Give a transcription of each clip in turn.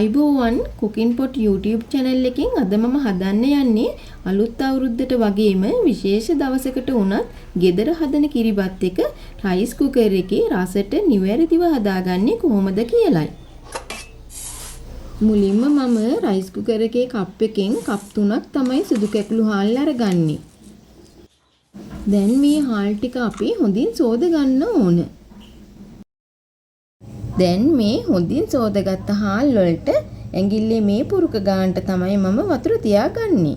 ආයිබෝවන් cooking pot YouTube channel එකෙන් අද මම හදන්න යන්නේ අලුත් අවුරුද්දට වගේම විශේෂ දවසකට වුණත් ගෙදර හදන කිරිබත් එක රයිස් කුකර් එකේ රසට නිවැරදිව හදාගන්නේ කොහොමද කියලයි. මුලින්ම මම රයිස් කුකර් එකේ කප් එකෙන් කප් 3ක් තමයි සුදු කැකුළු හාල් අරගන්නේ. දැන් මේ හාල් ටික අපි හොඳින් සෝද ගන්න ඕන. දැන් මේ හොඳින් සෝදාගත්ත හාල් වලට ඇඟිල්ලේ මේ පුරුක ගන්නට තමයි මම වතුර තියාගන්නේ.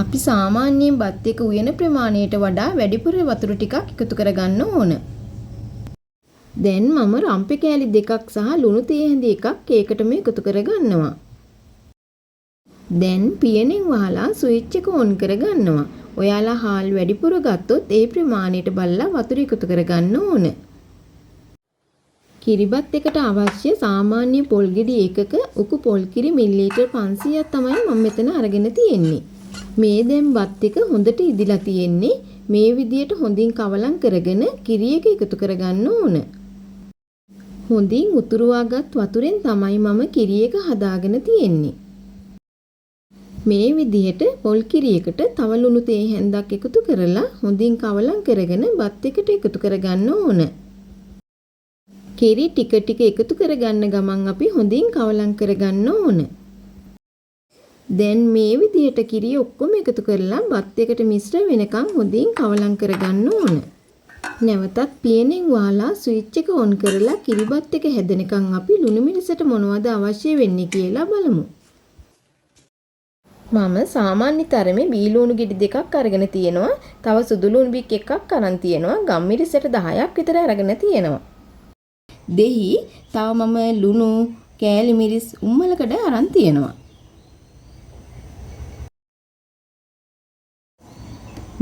අපි සාමාන්‍යයෙන් බත් එක උයන ප්‍රමාණයට වඩා වැඩිපුර වතුර ටිකක් එකතු කරගන්න ඕන. දැන් මම රම්පේ කෑලි දෙකක් සහ ලුණු තේ හැඳි එකක් ඒකටම එකතු කරගන්නවා. දැන් පියනෙන් වහලා ස්විච් එක ඔන් කරගන්නවා. ඔයාලා හාල් වැඩිපුර ගත්තොත් ඒ ප්‍රමාණයට බලලා වතුර එකතු කරගන්න ඕන. කිරිබත් එකට අවශ්‍ය සාමාන්‍ය පොල් ගෙඩි එකක උකු පොල් කිරි මිලිලීටර් 500ක් තමයි මම මෙතන අරගෙන තියෙන්නේ. මේ දැන් බත් එක හොඳට ඉදිලා තියෙන්නේ. මේ විදියට හොඳින් කවලම් කරගෙන කිරි එක එකතු කරගන්න ඕන. හොඳින් උතුරුවාගත් වතුරෙන් තමයි මම කිරි එක හදාගෙන තියෙන්නේ. මේ විදියට පොල් කිරි එකට තව ලුණු තේ හැන්දක් එකතු කරලා හොඳින් කවලම් කරගෙන බත් එකට එකතු කරගන්න ඕන. කිරි ටික ටික එකතු කරගන්න ගමන් අපි හොඳින් කවලම් කරගන්න ඕන. දැන් මේ විදියට කිරි ඔක්කොම එකතු කරලා බත් එකට මිශ්‍ර වෙනකන් හොඳින් කවලම් කරගන්න ඕන. නැවතත් පියනෙන් වහලා ස්විච් එක ඔන් කරලා කිරිබත් එක හැදෙනකන් අපි ලුණු මිරිසට මොනවද අවශ්‍ය වෙන්නේ කියලා බලමු. මම සාමාන්‍ය තරමේ බීලුණු ගෙඩි දෙකක් අරගෙන තියෙනවා. තව සුදු ලුණු බික් එකක් අරන් තියෙනවා. ගම් මිරිසට 10ක් විතර අරගෙන තියෙනවා. දෙහි තව මම ලුණු කෑලි මිරිස් උම්මලකඩ අරන් තියෙනවා.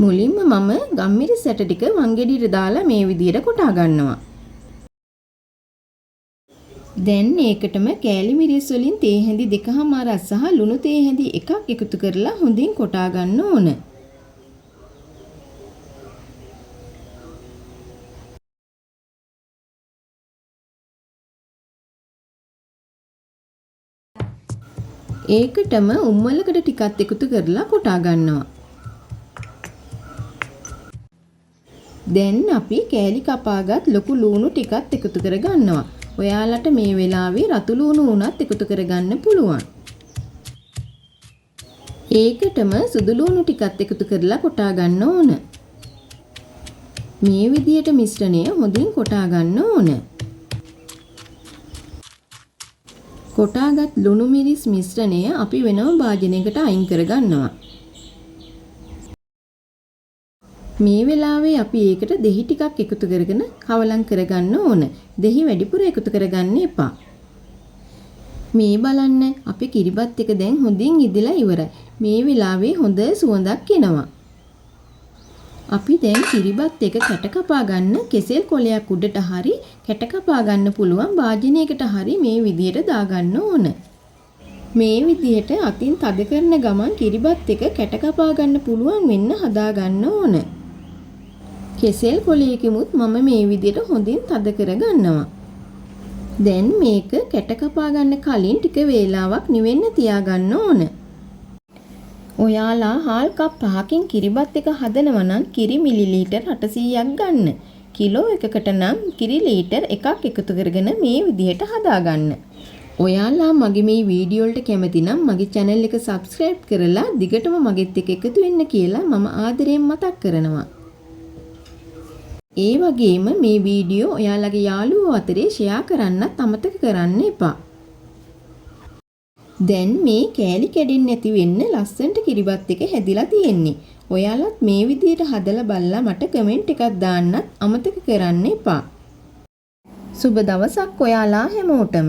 මුලින්ම මම ගම් මිරිස් ඇට ටික වංගෙඩියට දාලා මේ විදියට කොටා ගන්නවා. දැන් ඒකටම කෑලි මිරිස් වලින් තේ හැඳි 2මාරක් සහ ලුණු තේ හැඳි එකක් එකතු කරලා හොඳින් කොටා ගන්න ඕන. ඒකටම උම්මලකට ටිකක් එකතු කරලා කොටා ගන්නවා. දැන් අපි කෑලි කපාගත් ලොකු ලුණු ටිකක් එකතු කර ගන්නවා. ඔයාලට මේ වෙලාවේ රතු ලුණු උනත් එකතු කරගන්න පුළුවන්. ඒකටම සුදු ලුණු ටිකක් එකතු කරලා කොටා ගන්න ඕන. මේ විදියට මිශ්‍රණය හොඳින් කොටා ගන්න ඕන. කොටාගත් ලුණු මිරිස් මිශ්‍රණය අපි වෙනම භාජනයකට අයින් කරගන්නවා. මේ වෙලාවේ අපි ඒකට දෙහි ටිකක් එකතු කරගෙන කවලම් කරගන්න ඕන. දෙහි වැඩිපුර එකතු කරගන්න එපා. මේ බලන්න අපේ කිරිබත් එක දැන් හොඳින් ඉදලා ඉවරයි. මේ වෙලාවේ හොඳ සුවඳක් එනවා. අපි දැන් කිරිබත් එක කැට කපා ගන්න කෙසෙල් කොලයක් උඩට හරි කැට කපා ගන්න පුළුවන් භාජනයකට හරි මේ විදියට දාගන්න ඕන. මේ විදියට අතින් තද කරන ගමන් කිරිබත් එක කැට කපා ගන්න පුළුවන් වෙන්න හදා ගන්න ඕන. කෙසෙල් කොලයකිමුත් මම මේ විදියට හොඳින් තද කර ගන්නවා. දැන් මේක කැට කපා ගන්න කලින් ටික වේලාවක් නිවෙන්න තියාගන්න ඕන. ඔයාලා හාල් කප් 5කින් කිරිබත් එක හදනවා නම් කිරි මිලිලීටර් 800ක් ගන්න. කිලෝ එකකට නම් කිරි ලීටර් එකක් එකතු කරගෙන මේ විදිහට හදාගන්න. ඔයාලා මගේ මේ වීඩියෝ වලට කැමති නම් මගේ channel එක subscribe කරලා දිගටම මගෙත් එක්ක එකතු වෙන්න කියලා මම ආදරයෙන් මතක් කරනවා. ඒ වගේම මේ වීඩියෝ ඔයාලගේ යාළුවෝ අතරේ share කරන්නත් අමතක කරන්න එපා. දැන් මේ කෑලි කැඩෙන්නේ නැති වෙන්න ලස්සනට කිරිබත් එක හැදිලා තියෙන්නේ. ඔයාලත් මේ විදියට හදලා බලලා මට කමෙන්ට් එකක් දාන්නත් අමතක කරන්න එපා. සුබ දවසක් ඔයාලා හැමෝටම.